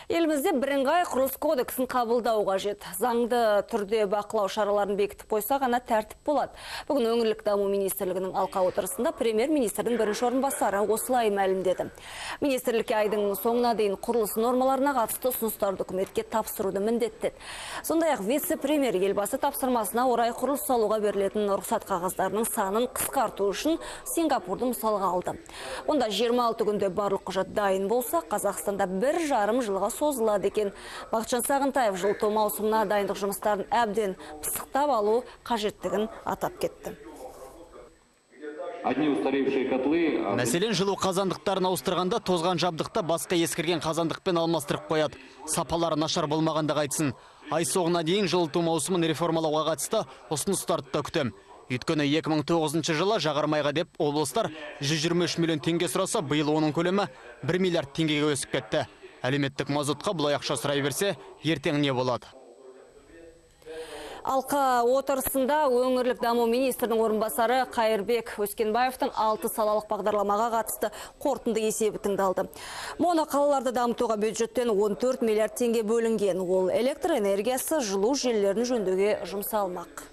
Елімізде бірыңғай құрылыс кодексін қабылдау қажет. Заңды түрде бақылау шараларын бекітіп қойса ғана тәртіп болады. Бүгін өңірлік даму министрлігінің алқа отырысында премьер-министрдің бірінші орынбасары осылай мәлімдеді. Министрлікке айдың соңына дейін құрылыс нормаларына қатысты ұсыныстарды үкіметке тапсыруды міндеттеді. Сондай-ақ вице-премьер елбасы тапсырмасына орай құрылыс салуға берілетін рұқсат қағаздарының санын қысқарту үшін Сингапурды мысалға алды. Онда 26 күнде барлық құжат дайын болса, Қазақстанда 1,5 жылға созылады екен. Бақытжан Сағынтаев жылыту маусымына дайындық жұмыстарын әбден пысықтап алу қажеттігін атап кетті. Мәселен, жылу қазандықтарын ауыстырғанда тозған жабдықта басқа ескірген қазандықпен алмастырып қояды. Сапалары нашар болмағанда қайтсын. Ай соғына дейін жылыту маусымын реформалауға қатысты ұсыныстарды да күтем. Өйткені 2009 жылы жағармайға деп облыстар 123 миллион теңге сұраса, биыл оның көлемі 1 миллиард теңгеге өсіп кетті. Әлеуметтік мазутқа бұлай ақша сұрай берсе, ертең не болады? Алқа отырысында өңірлік даму министрдің орынбасары Қайырбек Өскенбаевтың 6 салалық бағдарламаға қатысты қорытынды есебі тыңдалды. Моноқалаларды дамытуға бюджеттен 14 миллиард теңге бөлінген. Ол электр энергиясы, жылу желілерін жөндеуге жұмсалмақ.